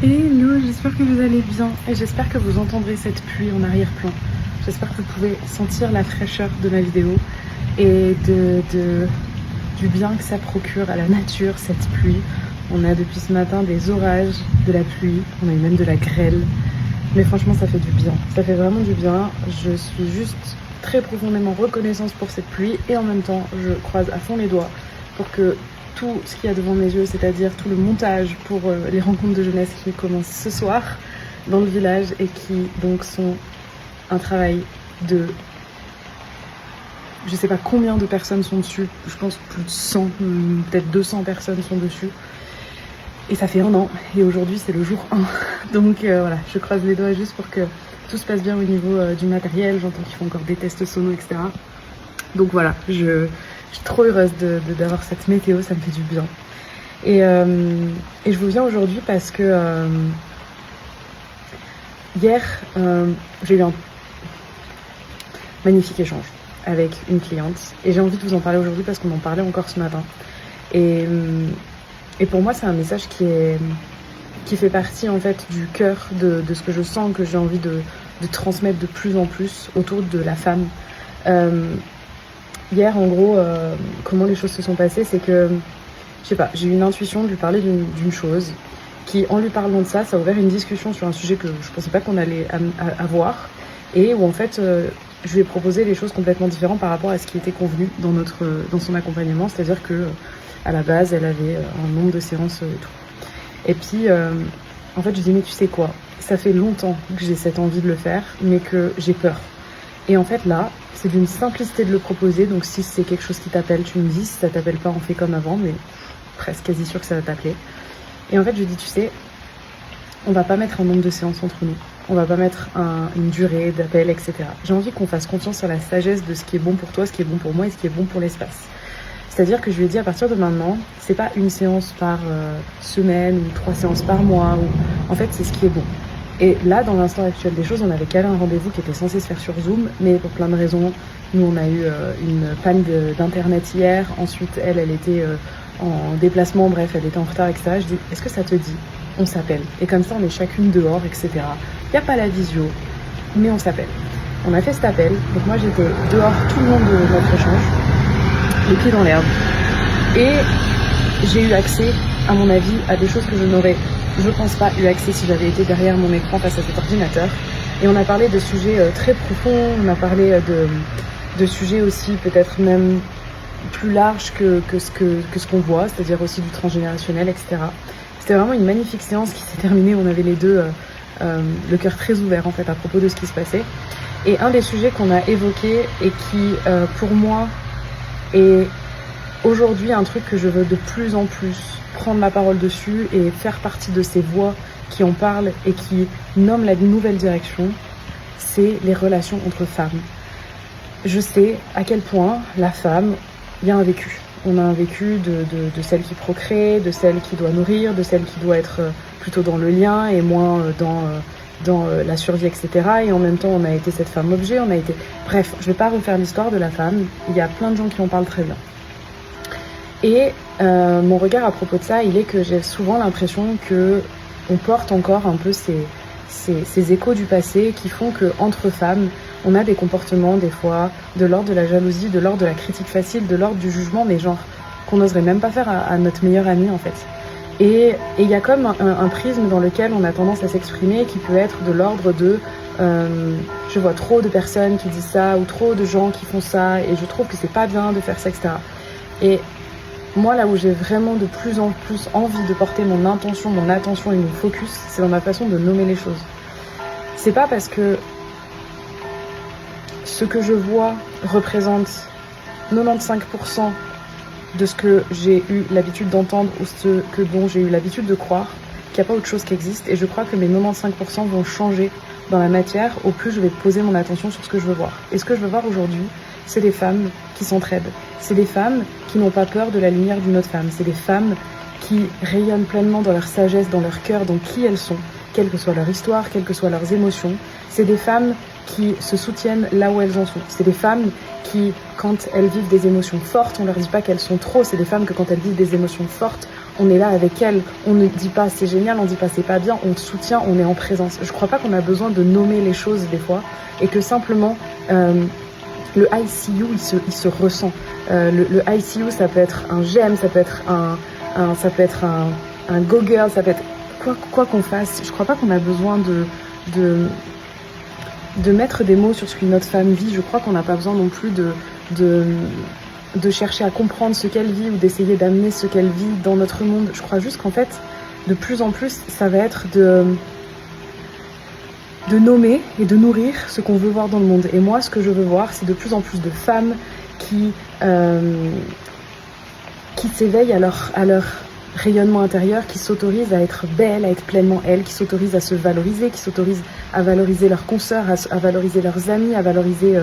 Hello, j'espère que vous allez bien et j'espère que vous entendrez cette pluie en arrière-plan. J'espère que vous pouvez sentir la fraîcheur de ma vidéo et du bien que ça procure à la nature, cette pluie. On a depuis ce matin des orages, de la pluie, on a eu même de la grêle. Mais franchement, ça fait du bien. Ça fait vraiment du bien. Je suis juste très profondément reconnaissante pour cette pluie et en même temps, je croise à fond les doigts pour que tout ce qu'il y a devant mes yeux, c'est-à-dire tout le montage pour les rencontres de jeunesse qui commencent ce soir dans le village et qui donc sont un travail de... Je sais pas combien de personnes sont dessus, je pense plus de 100, peut-être 200 personnes sont dessus. Et ça fait 1 an, et aujourd'hui c'est le jour 1. Donc voilà, je croise les doigts juste pour que tout se passe bien au niveau du matériel. J'entends qu'ils font encore des tests sono, etc. Donc voilà, je suis trop heureuse d'avoir cette météo, ça me fait du bien. Et je vous viens aujourd'hui parce que hier, j'ai eu un magnifique échange avec une cliente. Et j'ai envie de vous en parler aujourd'hui parce qu'on en parlait encore ce matin. Et pour moi, c'est un message qui fait partie en fait du cœur de ce que je sens, que j'ai envie de transmettre de plus en plus autour de la femme. Hier, en gros, comment les choses se sont passées, c'est que, je sais pas, j'ai eu une intuition de lui parler d'une chose qui, en lui parlant de ça, ça a ouvert une discussion sur un sujet que je pensais pas qu'on allait avoir et où en fait, je lui ai proposé des choses complètement différentes par rapport à ce qui était convenu dans son accompagnement, c'est-à-dire que à la base, elle avait un nombre de séances et tout. Et puis, en fait, je lui ai dit, mais tu sais quoi, ça fait longtemps que j'ai cette envie de le faire, mais que j'ai peur. Et en fait, là, c'est d'une simplicité de le proposer. Donc, si c'est quelque chose qui t'appelle, tu me dis. Si ça t'appelle pas, on fait comme avant, mais presque quasi sûr que ça va t'appeler. Et en fait, je lui dis, tu sais, on va pas mettre un nombre de séances entre nous. On va pas mettre une durée d'appel, etc. J'ai envie qu'on fasse confiance sur la sagesse de ce qui est bon pour toi, ce qui est bon pour moi et ce qui est bon pour l'espace. C'est-à-dire que je lui ai dit, à partir de maintenant, c'est pas une séance par semaine ou 3 séances par mois. En fait, c'est ce qui est bon. Et là, dans l'instant actuel des choses, on avait calé un rendez-vous qui était censé se faire sur Zoom, mais pour plein de raisons, nous on a eu une panne d'internet hier, ensuite elle était en déplacement, bref, elle était en retard, etc. Je dis, est-ce que ça te dit? On s'appelle. Et comme ça, on est chacune dehors, etc. Il n'y a pas la visio, mais on s'appelle. On a fait cet appel, donc moi j'étais dehors tout le long de notre échange, les pieds dans l'herbe, et j'ai eu accès, à mon avis, à des choses que je n'aurais, je pense pas, eu accès si j'avais été derrière mon écran face à cet ordinateur. Et on a parlé de sujets très profonds, on a parlé de sujets aussi peut-être même plus larges que ce qu'on voit, c'est-à-dire aussi du transgénérationnel, etc. C'était vraiment une magnifique séance qui s'est terminée, on avait les deux le cœur très ouvert en fait à propos de ce qui se passait. Et un des sujets qu'on a évoqué et qui, pour moi, est aujourd'hui un truc que je veux de plus en plus prendre la parole dessus et faire partie de ces voix qui en parlent et qui nomment la nouvelle direction, c'est les relations entre femmes. Je sais à quel point la femme, il y a un vécu. On a un vécu de celle qui procrée, de celle qui doit nourrir, de celle qui doit être plutôt dans le lien et moins dans la survie, etc. Et en même temps, on a été cette femme objet, on a été... Bref, je vais pas refaire l'histoire de la femme, il y a plein de gens qui en parlent très bien. Et mon regard à propos de ça, il est que j'ai souvent l'impression que on porte encore un peu ces échos du passé qui font que entre femmes, on a des comportements des fois de l'ordre de la jalousie, de l'ordre de la critique facile, de l'ordre du jugement, mais genre qu'on n'oserait même pas faire à notre meilleure amie en fait. Et il y a comme un prisme dans lequel on a tendance à s'exprimer qui peut être de l'ordre de je vois trop de personnes qui disent ça ou trop de gens qui font ça et je trouve que c'est pas bien de faire ça, etc. Et moi, là où j'ai vraiment de plus en plus envie de porter mon intention, mon attention et mon focus, c'est dans ma façon de nommer les choses. C'est pas parce que ce que je vois représente 95% de ce que j'ai eu l'habitude d'entendre ou ce que dont j'ai eu l'habitude de croire, qu'il n'y a pas autre chose qui existe. Et je crois que mes 95% vont changer dans la matière au plus je vais poser mon attention sur ce que je veux voir. Et ce que je veux voir aujourd'hui, c'est des femmes qui s'entraident. C'est des femmes qui n'ont pas peur de la lumière d'une autre femme. C'est des femmes qui rayonnent pleinement dans leur sagesse, dans leur cœur, dans qui elles sont, quelle que soit leur histoire, quelles que soient leurs émotions. C'est des femmes qui se soutiennent là où elles en sont. C'est des femmes qui, quand elles vivent des émotions fortes, on leur dit pas qu'elles sont trop. C'est des femmes que quand elles vivent des émotions fortes, on est là avec elle, on ne dit pas c'est génial, on ne dit pas c'est pas bien, on soutient, on est en présence. Je crois pas qu'on a besoin de nommer les choses des fois, et que simplement le I see you il se ressent. Le I see you, ça peut être un j'aime, ça peut être un go girl, ça peut être quoi qu'on fasse. Je crois pas qu'on a besoin de mettre des mots sur ce qu'une autre femme vit. Je crois qu'on n'a pas besoin non plus de chercher à comprendre ce qu'elle vit ou d'essayer d'amener ce qu'elle vit dans notre monde. Je crois juste qu'en fait, de plus en plus, ça va être de nommer et de nourrir ce qu'on veut voir dans le monde. Et moi, ce que je veux voir, c'est de plus en plus de femmes qui s'éveillent à leur rayonnement intérieur, qui s'autorisent à être belles, à être pleinement elles, qui s'autorisent à se valoriser, qui s'autorisent à valoriser leurs consoeurs, à valoriser leurs amis, à valoriser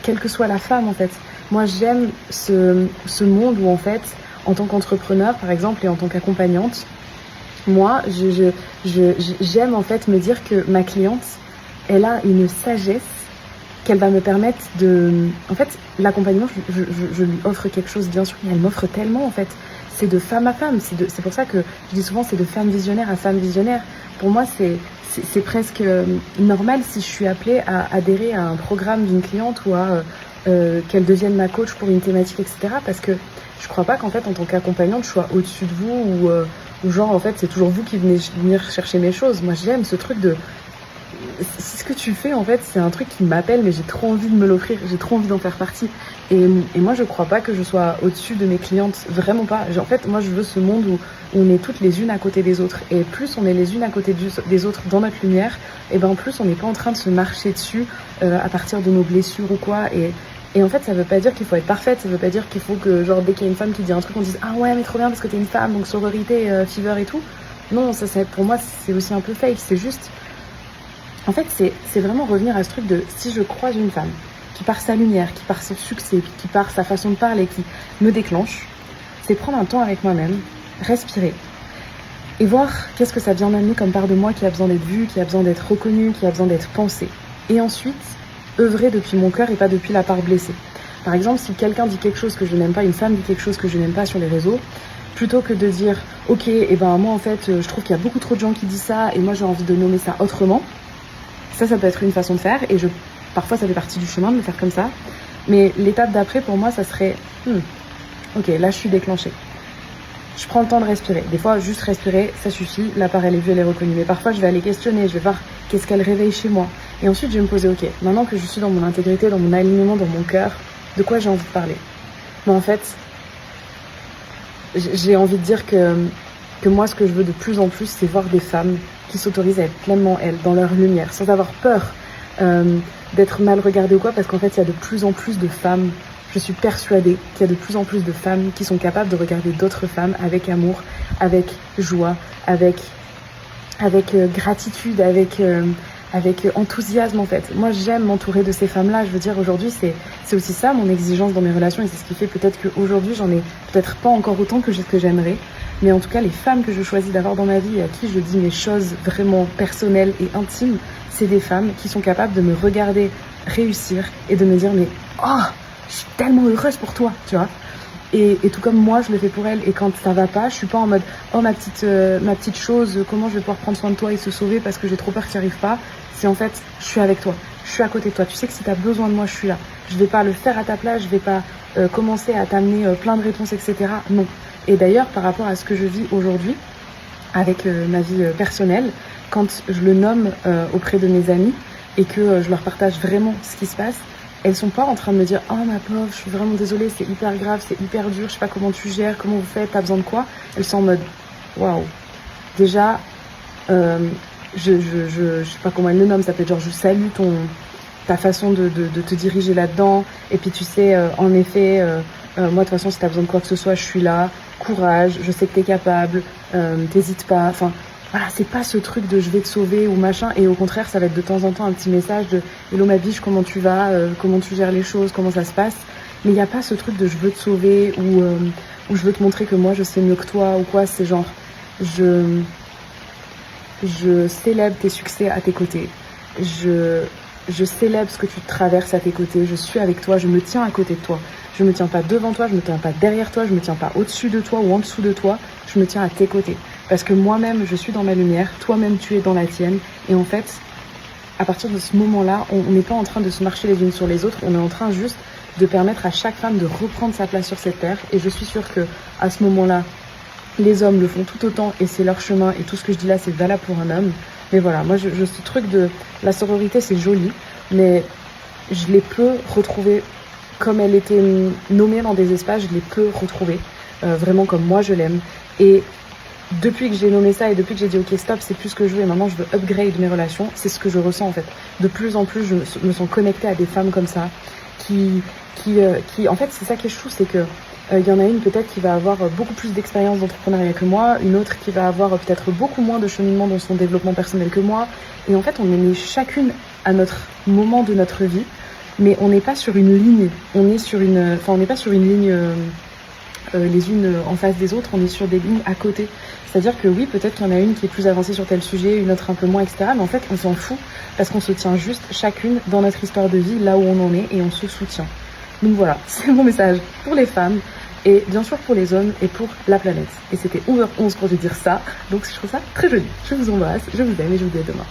quelle que soit la femme en fait. Moi j'aime ce monde où en fait, en tant qu'entrepreneur par exemple et en tant qu'accompagnante, moi j'aime en fait me dire que ma cliente, elle a une sagesse qu'elle va me permettre de... En fait, l'accompagnement, je lui offre quelque chose, bien sûr, mais elle m'offre tellement, en fait. C'est de femme à femme. C'est pour ça que je dis souvent, c'est de femme visionnaire à femme visionnaire. Pour moi, c'est presque normal si je suis appelée à adhérer à un programme d'une cliente ou à qu'elle devienne ma coach pour une thématique, etc. Parce que je crois pas qu'en fait, en tant qu'accompagnante, je sois au-dessus de vous ou genre, en fait, c'est toujours vous qui venez venir chercher mes choses. Moi, j'aime ce truc de... Ce que tu fais en fait, c'est un truc qui m'appelle, mais j'ai trop envie de me l'offrir, j'ai trop envie d'en faire partie. Et moi je crois pas que je sois au-dessus de mes clientes, vraiment pas. En fait, moi je veux ce monde où on est toutes les unes à côté des autres. Et plus on est les unes à côté des autres dans notre lumière, et ben plus on n'est pas en train de se marcher dessus à partir de nos blessures ou quoi. Et en fait, ça veut pas dire qu'il faut être parfaite, ça veut pas dire qu'il faut que genre dès qu'il y a une femme qui dit un truc, on dise ah ouais mais trop bien parce que t'es une femme, donc sororité, fever et tout. Non, ça pour moi c'est aussi un peu fake, c'est juste... En fait, c'est vraiment revenir à ce truc de si je croise une femme qui par sa lumière, qui par son succès, qui par sa façon de parler, qui me déclenche, c'est prendre un temps avec moi-même, respirer et voir qu'est-ce que ça vient d'amener comme part de moi qui a besoin d'être vue, qui a besoin d'être reconnue, qui a besoin d'être pensée. Et ensuite, œuvrer depuis mon cœur et pas depuis la part blessée. Par exemple, si quelqu'un dit quelque chose que je n'aime pas, une femme dit quelque chose que je n'aime pas sur les réseaux, plutôt que de dire « Ok, et ben moi en fait, je trouve qu'il y a beaucoup trop de gens qui disent ça et moi j'ai envie de nommer ça autrement », ça peut être une façon de faire et parfois ça fait partie du chemin de le faire comme ça. Mais l'étape d'après pour moi ça serait ok, là je suis déclenchée. Je prends le temps de respirer. Des fois juste respirer ça suffit, la part elle est vue, elle est reconnue. Mais parfois je vais aller questionner, je vais voir qu'est-ce qu'elle réveille chez moi. Et ensuite je vais me poser ok, maintenant que je suis dans mon intégrité, dans mon alignement, dans mon cœur, de quoi j'ai envie de parler. Mais en fait, j'ai envie de dire que moi ce que je veux de plus en plus c'est voir des femmes qui s'autorisent à être pleinement elles, dans leur lumière, sans avoir peur d'être mal regardées ou quoi, parce qu'en fait il y a de plus en plus de femmes, je suis persuadée qu'il y a de plus en plus de femmes qui sont capables de regarder d'autres femmes avec amour, avec joie, avec gratitude, avec enthousiasme en fait. Moi j'aime m'entourer de ces femmes-là, je veux dire aujourd'hui c'est aussi ça mon exigence dans mes relations et c'est ce qui fait peut-être qu'aujourd'hui j'en ai peut-être pas encore autant que j'aimerais. Mais en tout cas, les femmes que je choisis d'avoir dans ma vie et à qui je dis mes choses vraiment personnelles et intimes, c'est des femmes qui sont capables de me regarder réussir et de me dire mais oh, je suis tellement heureuse pour toi, tu vois. Et tout comme moi, je le fais pour elles. Et quand ça va pas, je suis pas en mode oh ma petite chose, comment je vais pouvoir prendre soin de toi et se sauver parce que j'ai trop peur que tu n'y arrives pas. C'est en fait, je suis avec toi, je suis à côté de toi. Tu sais que si tu as besoin de moi, je suis là. Je vais pas le faire à ta place, je vais pas commencer à t'amener plein de réponses, etc. Non. Et d'ailleurs, par rapport à ce que je vis aujourd'hui, avec ma vie personnelle, quand je le nomme auprès de mes amis et que je leur partage vraiment ce qui se passe, elles sont pas en train de me dire « Oh ma pauvre, je suis vraiment désolée, c'est hyper grave, c'est hyper dur, je sais pas comment tu gères, comment vous faites, t'as besoin de quoi ?» Elles sont en mode « Waouh !» Déjà, je sais pas comment elles le nomment, ça peut être genre « Je salue ta façon de te diriger là-dedans. » Et puis tu sais, en effet, moi de toute façon, si t'as besoin de quoi que ce soit, je suis là. Courage, je sais que t'es capable, t'hésites pas. Enfin, voilà, c'est pas ce truc de je vais te sauver ou machin. Et au contraire, ça va être de temps en temps un petit message de hello ma biche, comment tu vas, comment tu gères les choses, comment ça se passe. Mais il n'y a pas ce truc de je veux te sauver ou je veux te montrer que moi je sais mieux que toi ou quoi. C'est genre je célèbre tes succès à tes côtés. Je je célèbre ce que tu traverses à tes côtés, je suis avec toi, je me tiens à côté de toi. Je me tiens pas devant toi, je me tiens pas derrière toi, je me tiens pas au-dessus de toi ou en dessous de toi, je me tiens à tes côtés. Parce que moi-même, je suis dans ma lumière, toi-même, tu es dans la tienne. Et en fait, à partir de ce moment-là, on n'est pas en train de se marcher les unes sur les autres, on est en train juste de permettre à chaque femme de reprendre sa place sur cette terre. Et je suis sûre que à ce moment-là, les hommes le font tout autant et c'est leur chemin. Et tout ce que je dis là, c'est valable pour un homme. Mais voilà, moi, ce truc de la sororité, c'est joli, mais je l'ai peu retrouvée comme elle était nommée dans des espaces, je l'ai peu retrouvée, vraiment comme moi je l'aime. Et depuis que j'ai nommé ça et depuis que j'ai dit ok stop, c'est plus ce que je veux et maintenant je veux upgrade mes relations, c'est ce que je ressens en fait. De plus en plus, je me sens connectée à des femmes comme ça, qui en fait, c'est ça qui est chou, c'est que y en a une peut-être qui va avoir beaucoup plus d'expérience d'entrepreneuriat que moi, une autre qui va avoir peut-être beaucoup moins de cheminement dans son développement personnel que moi. Et en fait, on est nées chacune à notre moment de notre vie, mais on n'est pas sur une ligne. On n'est pas sur une ligne les unes en face des autres, on est sur des lignes à côté. C'est-à-dire que oui, peut-être qu'il y en a une qui est plus avancée sur tel sujet, une autre un peu moins, etc. Mais en fait, on s'en fout parce qu'on se tient juste chacune dans notre histoire de vie, là où on en est, et on se soutient. Donc voilà, c'est mon message pour les femmes et bien sûr pour les hommes et pour la planète. Et c'était 11h11 quand je vais dire ça, donc je trouve ça très joli. Je vous embrasse, je vous aime et je vous dis à demain.